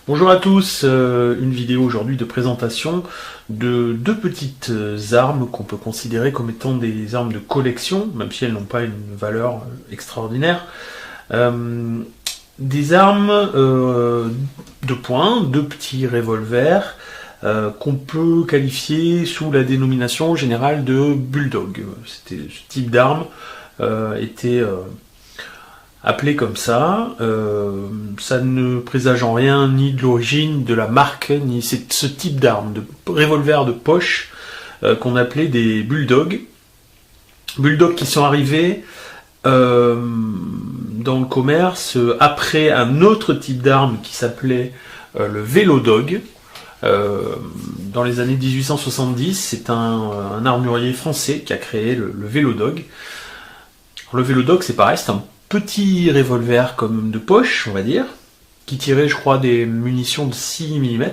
Bonjour à tous, une vidéo aujourd'hui de présentation de deux petites armes qu'on peut considérer comme étant des armes de collection, même si elles n'ont pas une valeur extraordinaire. Des armes de poing, deux petits revolvers qu'on peut qualifier sous la dénomination générale de bulldog. Ce type d'arme était appelé comme ça. Ça ne présage en rien ni de l'origine de la marque, ni ce type d'arme, de revolver de poche qu'on appelait des bulldogs. Bulldogs qui sont arrivés dans le commerce après un autre type d'arme qui s'appelait le vélodog. Dans les années 1870, c'est un armurier français qui a créé le vélodog. Le vélodog, c'est pareil, c'est un petit revolver comme de poche, on va dire, qui tirait, je crois, des munitions de 6 mm,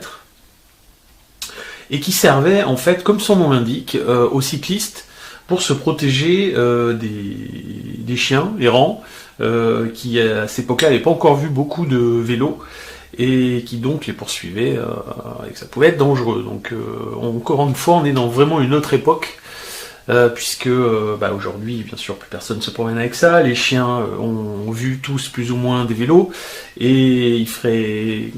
et qui servait, en fait, comme son nom l'indique, aux cyclistes pour se protéger des chiens errants, qui, à cette époque-là, n'avaient pas encore vu beaucoup de vélos, et qui donc les poursuivaient, et que ça pouvait être dangereux. Donc, encore une fois, on est dans vraiment une autre époque, puisque aujourd'hui, bien sûr, plus personne ne se promène avec ça. Les chiens ont vu tous plus ou moins des vélos, et il ferait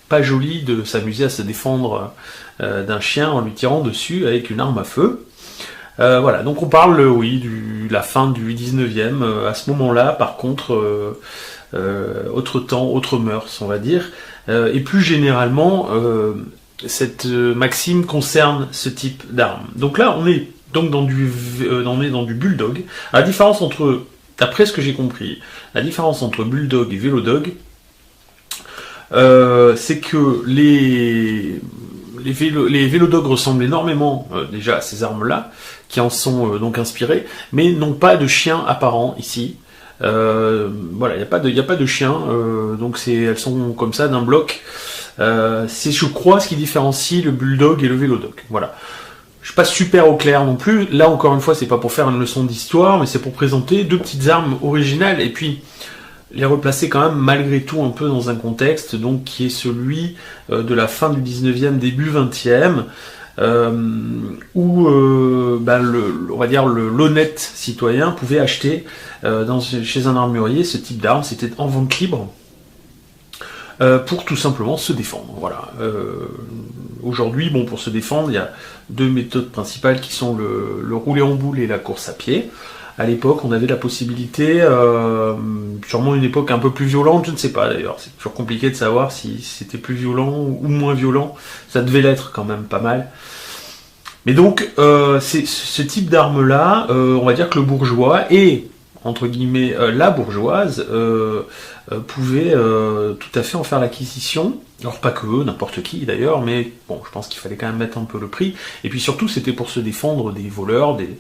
pas joli de s'amuser à se défendre d'un chien en lui tirant dessus avec une arme à feu. Voilà, donc on parle, oui, de la fin du 19e. À ce moment-là, par contre, autre temps, autre mœurs, on va dire. Et plus généralement, cette maxime concerne ce type d'arme. Donc là, on est donc dans du bulldog. La différence entre, d'après ce que j'ai compris, la différence entre bulldog et vélodog, c'est que les vélodogs ressemblent énormément déjà à ces armes-là, qui en sont donc inspirées, mais n'ont pas de chien apparent ici. Voilà, il n'y a pas de chien, donc elles sont comme ça d'un bloc. C'est, je crois, ce qui différencie le bulldog et le vélodog. Voilà. Je suis pas super au clair non plus. Là, encore une fois, c'est pas pour faire une leçon d'histoire, mais c'est pour présenter deux petites armes originales et puis les replacer quand même malgré tout un peu dans un contexte donc qui est celui de la fin du 19e, début 20e, où on va dire l'honnête citoyen pouvait acheter chez un armurier ce type d'arme. C'était en vente libre. Pour tout simplement se défendre. Voilà. Aujourd'hui, pour se défendre, il y a deux méthodes principales qui sont le roulé en boule et la course à pied. À l'époque, on avait la possibilité, sûrement une époque un peu plus violente, je ne sais pas d'ailleurs, c'est toujours compliqué de savoir si c'était plus violent ou moins violent, ça devait l'être quand même pas mal. Mais donc, c'est ce type d'arme-là, on va dire que le bourgeois et entre guillemets la bourgeoise pouvait tout à fait en faire l'acquisition. Alors pas que n'importe qui d'ailleurs, mais bon, je pense qu'il fallait quand même mettre un peu le prix. Et puis surtout, c'était pour se défendre des voleurs, des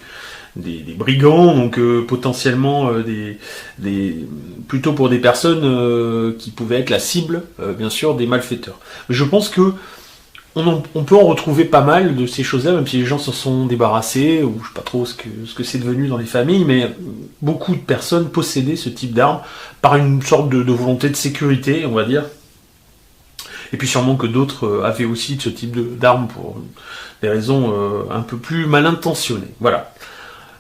brigands, donc potentiellement plutôt pour des personnes qui pouvaient être la cible, bien sûr, des malfaiteurs. Mais je pense que on peut en retrouver pas mal de ces choses-là, même si les gens s'en sont débarrassés, ou je sais pas trop ce que c'est devenu dans les familles, mais beaucoup de personnes possédaient ce type d'arme par une sorte de volonté de sécurité, on va dire. Et puis sûrement que d'autres avaient aussi ce type d'arme pour des raisons un peu plus mal intentionnées. Voilà.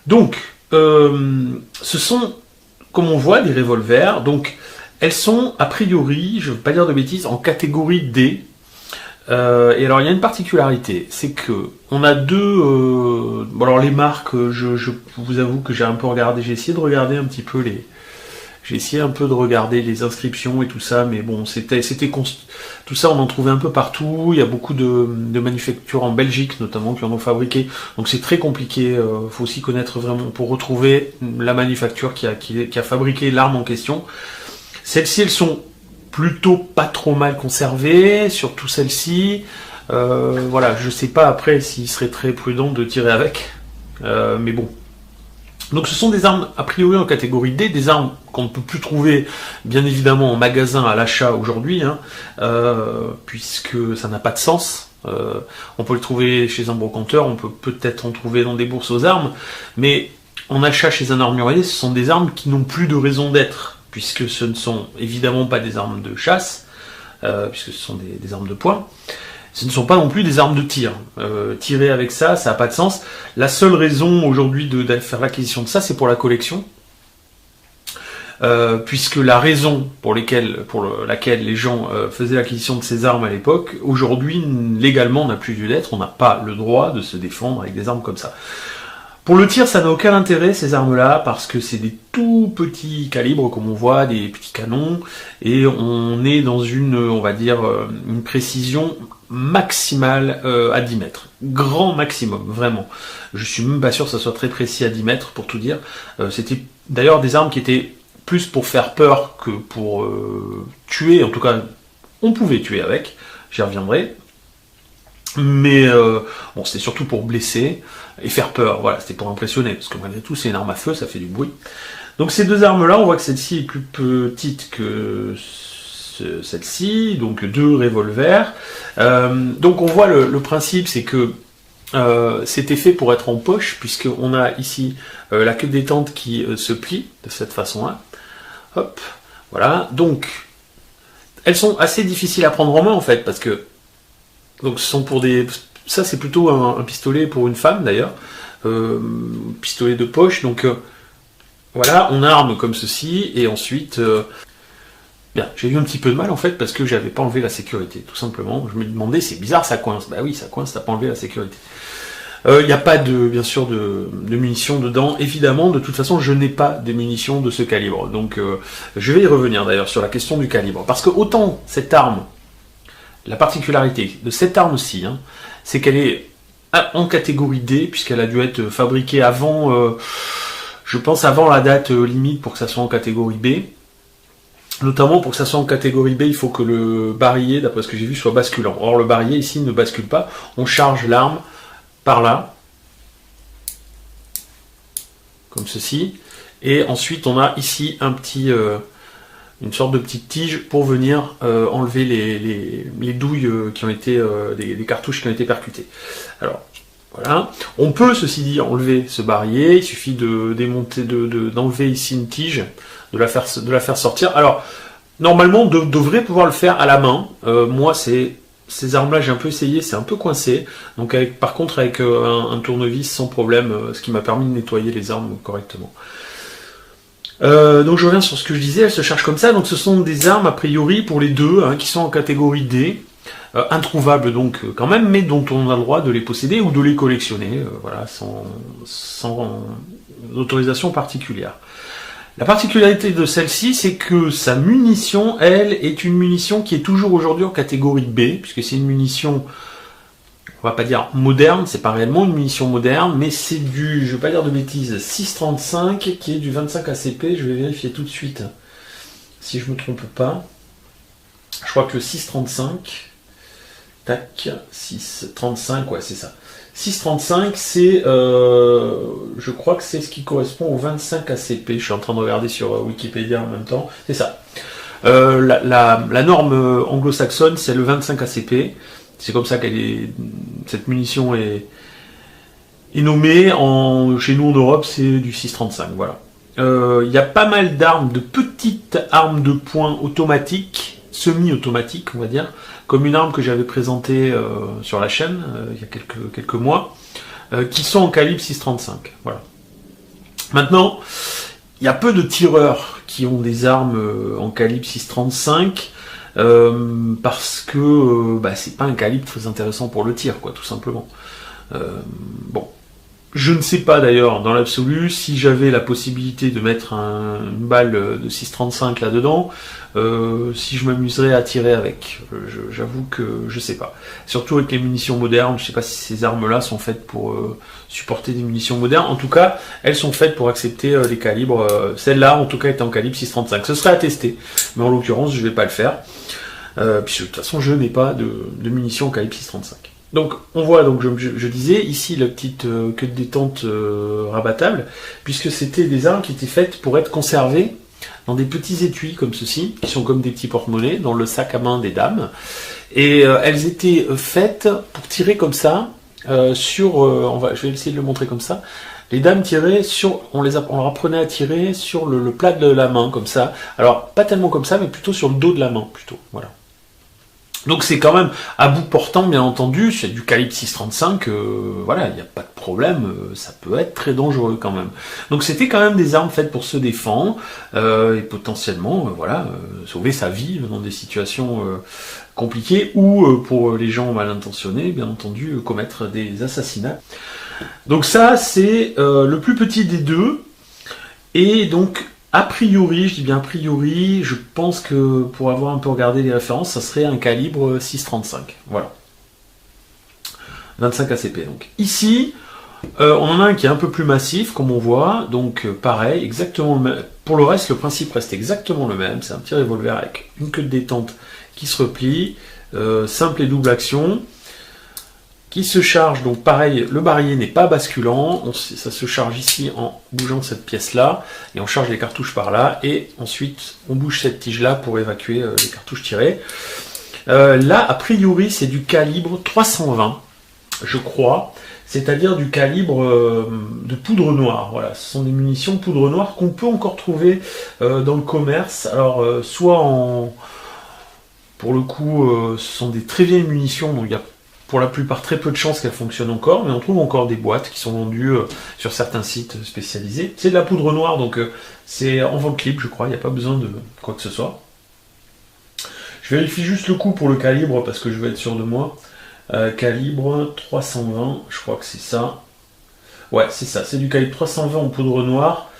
Donc, ce sont, comme on voit, des revolvers. Donc, elles sont, a priori, je ne veux pas dire de bêtises, en catégorie D. Et alors, il y a une particularité, c'est que on a deux... alors, les marques, je vous avoue que j'ai un peu regardé, j'ai essayé de regarder un petit peu les inscriptions et tout ça, mais bon, tout ça, on en trouvait un peu partout. Il y a beaucoup de manufactures en Belgique, notamment, qui en ont fabriqué. Donc c'est très compliqué. Faut aussi connaître vraiment pour retrouver la manufacture qui a fabriqué l'arme en question. Celles-ci, elles sont plutôt pas trop mal conservées, surtout celle-ci. Voilà, je sais pas après s'il serait très prudent de tirer avec, mais bon. Donc ce sont des armes a priori en catégorie D, des armes qu'on ne peut plus trouver bien évidemment en magasin à l'achat aujourd'hui, puisque ça n'a pas de sens. On peut le trouver chez un brocanteur, on peut peut-être en trouver dans des bourses aux armes, mais en achat chez un armurier, ce sont des armes qui n'ont plus de raison d'être, puisque ce ne sont évidemment pas des armes de chasse, puisque ce sont des armes de poing. Ce ne sont pas non plus des armes de tir. Tirer avec ça n'a pas de sens. La seule raison aujourd'hui de faire l'acquisition de ça, c'est pour la collection. Puisque la raison pour laquelle les gens faisaient l'acquisition de ces armes à l'époque, aujourd'hui, légalement, n'a plus lieu d'être. On n'a pas le droit de se défendre avec des armes comme ça. Pour le tir, ça n'a aucun intérêt, ces armes-là, parce que c'est des tout petits calibres, comme on voit, des petits canons, et on est dans on va dire, une précision maximale à 10 mètres. Grand maximum, vraiment. Je suis même pas sûr que ça soit très précis à 10 mètres, pour tout dire. C'était d'ailleurs des armes qui étaient plus pour faire peur que pour tuer. En tout cas, on pouvait tuer avec, j'y reviendrai. Mais bon, c'était surtout pour blesser et faire peur, voilà, c'était pour impressionner, parce que malgré tout, c'est une arme à feu, ça fait du bruit. Donc ces deux armes-là, on voit que celle-ci est plus petite que celle-ci, donc 2 revolvers. Donc on voit le principe, c'est que c'était fait pour être en poche, puisqu'on a ici la queue de détente qui se plie de cette façon-là. Hop, voilà. Donc, elles sont assez difficiles à prendre en main, en fait, parce que donc ce sont pour des... Ça, c'est plutôt un pistolet pour une femme, d'ailleurs. Pistolet de poche. Donc, voilà, on arme comme ceci. Et ensuite... bien, j'ai eu un petit peu de mal, en fait, parce que j'avais pas enlevé la sécurité, tout simplement. Je me demandais, c'est bizarre, ça coince. Bah oui, ça coince, t'as pas enlevé la sécurité. Il n'y a pas bien sûr de munitions dedans, évidemment. De toute façon, je n'ai pas de munitions de ce calibre. Donc, je vais y revenir, d'ailleurs, sur la question du calibre. Parce que autant cette arme... La particularité de cette arme-ci, hein, c'est qu'elle est en catégorie D, puisqu'elle a dû être fabriquée avant, je pense avant la date limite pour que ça soit en catégorie B. Notamment pour que ça soit en catégorie B, il faut que le barillet, d'après ce que j'ai vu, soit basculant. Or le barillet ici ne bascule pas, on charge l'arme par là, comme ceci, et ensuite on a ici un petit... une sorte de petite tige pour venir enlever les douilles qui ont été des cartouches qui ont été percutées. Alors voilà, on peut ceci dit enlever ce barillet, il suffit de démonter, d'enlever ici une tige, de la faire sortir. Alors normalement on devrait pouvoir le faire à la main. Moi ces armes-là j'ai un peu essayé, c'est un peu coincé. Donc par contre avec un tournevis sans problème, ce qui m'a permis de nettoyer les armes correctement. Donc je reviens sur ce que je disais, elles se chargent comme ça, donc ce sont des armes a priori pour les deux, hein, qui sont en catégorie D, introuvables donc quand même, mais dont on a le droit de les posséder ou de les collectionner, voilà, sans autorisation particulière. La particularité de celle-ci, c'est que sa munition, elle, est une munition qui est toujours aujourd'hui en catégorie B, puisque c'est une munition... On va pas dire moderne, c'est pas réellement une munition moderne, mais c'est du, je vais pas dire de bêtises, 6,35 qui est du 25 ACP, je vais vérifier tout de suite si je me trompe pas. Je crois que le 6,35, tac, 6,35, ouais c'est ça. 6,35 c'est, je crois que c'est ce qui correspond au 25 ACP, je suis en train de regarder sur Wikipédia en même temps, c'est ça. La norme anglo-saxonne c'est le 25 ACP. C'est comme ça cette munition est nommée. Chez nous en Europe, c'est du 6,35. Voilà. Il y a pas mal d'armes, de petites armes de poing automatiques, semi-automatiques, on va dire, comme une arme que j'avais présentée sur la chaîne il y a quelques mois, qui sont en calibre 6,35. Voilà. Maintenant, il y a peu de tireurs qui ont des armes en calibre 6,35. Parce que c'est pas un calibre très intéressant pour le tir, quoi, tout simplement. Bon, je ne sais pas d'ailleurs dans l'absolu si j'avais la possibilité de mettre une balle de 6,35 là-dedans, si je m'amuserais à tirer avec. J'avoue que je sais pas. Surtout avec les munitions modernes, je sais pas si ces armes-là sont faites pour supporter des munitions modernes. En tout cas, elles sont faites pour accepter les calibres. Celle-là, en tout cas, est en calibre 6,35. Ce serait à tester, mais en l'occurrence, je vais pas le faire. Puisque de toute façon, je n'ai pas de munitions en calibre 6,35. Donc, on voit, donc je disais, ici, la petite queue de détente rabattable, puisque c'était des armes qui étaient faites pour être conservées dans des petits étuis comme ceci, qui sont comme des petits porte-monnaies, dans le sac à main des dames. Et elles étaient faites pour tirer comme ça, je vais essayer de le montrer comme ça. Les dames tiraient on leur apprenait à tirer sur le plat de la main, comme ça. Alors, pas tellement comme ça, mais plutôt sur le dos de la main, plutôt. Voilà. Donc c'est quand même à bout portant, bien entendu, c'est du calibre 6,35, voilà, il n'y a pas de problème, ça peut être très dangereux quand même. Donc c'était quand même des armes faites pour se défendre, et potentiellement, voilà, sauver sa vie dans des situations compliquées, ou pour les gens mal intentionnés, bien entendu, commettre des assassinats. Donc ça, c'est le plus petit des deux, et donc a priori, je dis bien a priori, je pense que pour avoir un peu regardé les références, ça serait un calibre 6,35. Voilà. 25 ACP donc. Ici, on en a un qui est un peu plus massif, comme on voit, donc pareil, exactement le même. Pour le reste, le principe reste exactement le même. C'est un petit revolver avec une queue de détente qui se replie, simple et double action, qui se charge, donc pareil, le barillet n'est pas basculant, ça se charge ici en bougeant cette pièce-là, et on charge les cartouches par là, et ensuite on bouge cette tige-là pour évacuer les cartouches tirées. Là, a priori, c'est du calibre 320, je crois, c'est-à-dire du calibre de poudre noire. Voilà, ce sont des munitions poudre noire qu'on peut encore trouver dans le commerce, alors soit en... Pour le coup, ce sont des très vieilles munitions, donc il y a pour la plupart très peu de chances qu'elles fonctionnent encore, mais on trouve encore des boîtes qui sont vendues sur certains sites spécialisés. C'est de la poudre noire, donc c'est en vente libre, je crois, il n'y a pas besoin de quoi que ce soit. Je vérifie juste le coup pour le calibre, parce que je veux être sûr de moi. Calibre 320, je crois que c'est ça. Ouais, c'est ça, c'est du calibre 320 en poudre noire.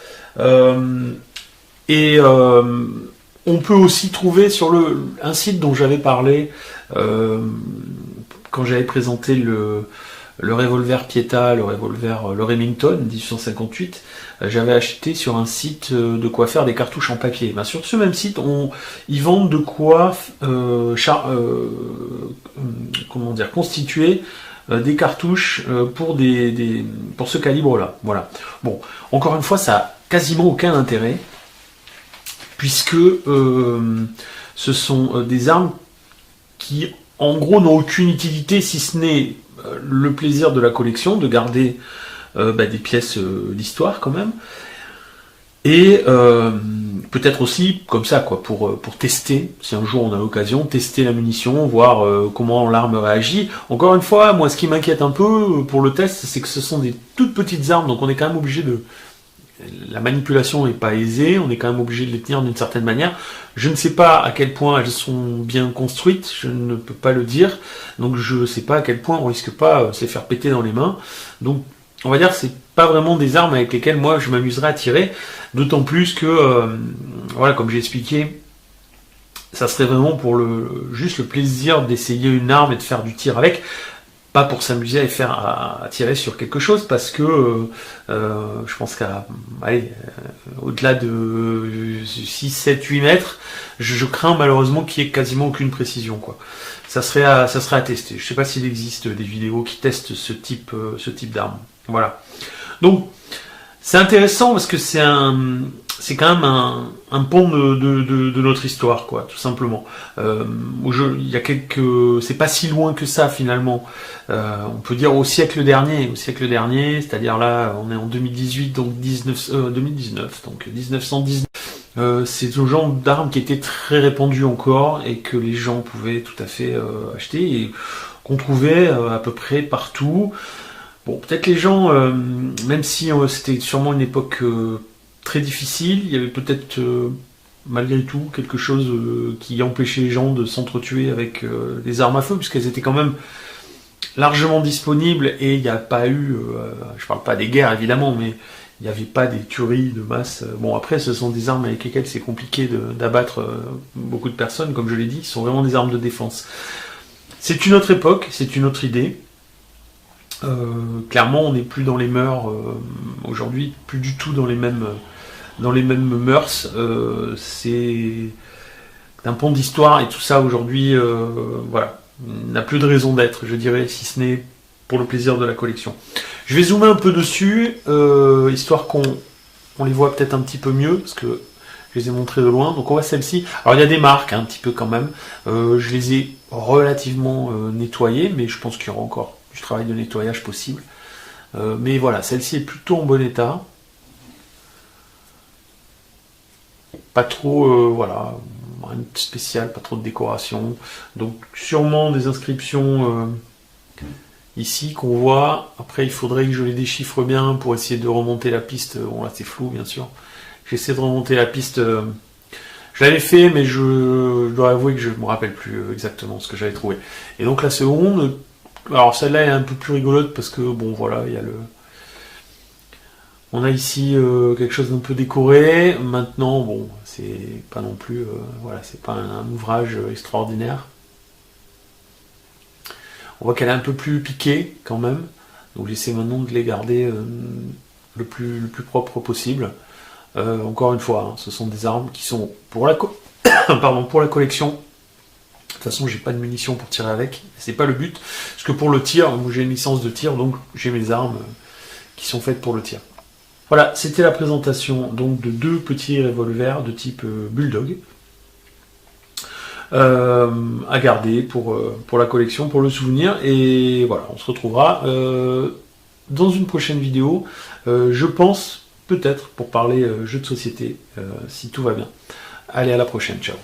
On peut aussi trouver sur un site dont j'avais parlé quand j'avais présenté le revolver Pieta, le Remington 1858, j'avais acheté sur un site de quoi faire des cartouches en papier. Ben, sur ce même site, ils vendent de quoi constituer des cartouches pour pour ce calibre-là. Voilà. Bon, encore une fois, ça a quasiment aucun intérêt, puisque ce sont des armes qui, en gros, n'ont aucune utilité, si ce n'est le plaisir de la collection, de garder des pièces d'histoire quand même, et peut-être aussi comme ça, quoi, pour tester, si un jour on a l'occasion, tester la munition, voir comment l'arme réagit. Encore une fois, moi, ce qui m'inquiète un peu pour le test, c'est que ce sont des toutes petites armes, donc on est quand même obligé de... La manipulation n'est pas aisée, on est quand même obligé de les tenir d'une certaine manière. Je ne sais pas à quel point elles sont bien construites, je ne peux pas le dire, donc je ne sais pas à quel point on risque pas de se les faire péter dans les mains. Donc on va dire que c'est pas vraiment des armes avec lesquelles moi je m'amuserais à tirer, d'autant plus que, voilà, comme j'ai expliqué, ça serait vraiment pour juste le plaisir d'essayer une arme et de faire du tir avec. Pas pour s'amuser à tirer sur quelque chose, parce que je pense qu'à au-delà de 6, 7, 8 mètres, je crains malheureusement qu'il n'y ait quasiment aucune précision, quoi. Ça serait à tester. Je ne sais pas s'il existe des vidéos qui testent ce type d'arme. Voilà. Donc c'est intéressant parce que c'est quand même un pont de notre histoire, quoi, tout simplement. Il y a c'est pas si loin que ça finalement. On peut dire au siècle dernier, c'est-à-dire là, on est en 2018, donc 2019, donc 1919. C'est ce genre d'armes qui était très répandu encore et que les gens pouvaient tout à fait acheter et qu'on trouvait à peu près partout. Bon, peut-être les gens, même si c'était sûrement une époque très difficile, il y avait peut-être malgré tout quelque chose qui empêchait les gens de s'entretuer avec des armes à feu, puisqu'elles étaient quand même largement disponibles et il n'y a pas eu, je parle pas des guerres évidemment, mais il n'y avait pas des tueries de masse. Bon, après, ce sont des armes avec lesquelles c'est compliqué d'abattre beaucoup de personnes, comme je l'ai dit, ce sont vraiment des armes de défense. C'est une autre époque, c'est une autre idée. Clairement, on n'est plus dans les mœurs aujourd'hui, plus du tout dans les mêmes mœurs. C'est un pont d'histoire et tout ça aujourd'hui, voilà, n'a plus de raison d'être, je dirais, si ce n'est pour le plaisir de la collection. Je vais zoomer un peu dessus, histoire qu'on les voit peut-être un petit peu mieux, parce que je les ai montrées de loin. Donc on voit celle-ci. Alors il y a des marques, un petit peu quand même. Je les ai relativement nettoyées, mais je pense qu'il y aura encore du travail de nettoyage possible. Mais voilà, celle-ci est plutôt en bon état. Pas trop, voilà, rien de spécial, pas trop de décoration. Donc sûrement des inscriptions ici qu'on voit. Après il faudrait que je les déchiffre bien pour essayer de remonter la piste. Bon là c'est flou bien sûr. J'essaie de remonter la piste. Je l'avais fait, mais je dois avouer que je me rappelle plus exactement ce que j'avais trouvé. Et donc la seconde, alors celle-là est un peu plus rigolote parce que bon voilà, il y a on a ici quelque chose d'un peu décoré. Maintenant, bon, c'est pas non plus, voilà, c'est pas un ouvrage extraordinaire. On voit qu'elle est un peu plus piquée quand même. Donc j'essaie maintenant de les garder le plus propre possible. Encore une fois, hein, ce sont des armes qui sont pour la pardon, pour la collection. De toute façon, j'ai pas de munitions pour tirer avec. C'est pas le but. Parce que pour le tir, moi j'ai une licence de tir, donc j'ai mes armes qui sont faites pour le tir. Voilà, c'était la présentation donc de 2 petits revolvers de type Bulldog à garder pour la collection, pour le souvenir. Et voilà, on se retrouvera dans une prochaine vidéo. Je pense peut-être pour parler jeux de société, si tout va bien. Allez, à la prochaine, ciao.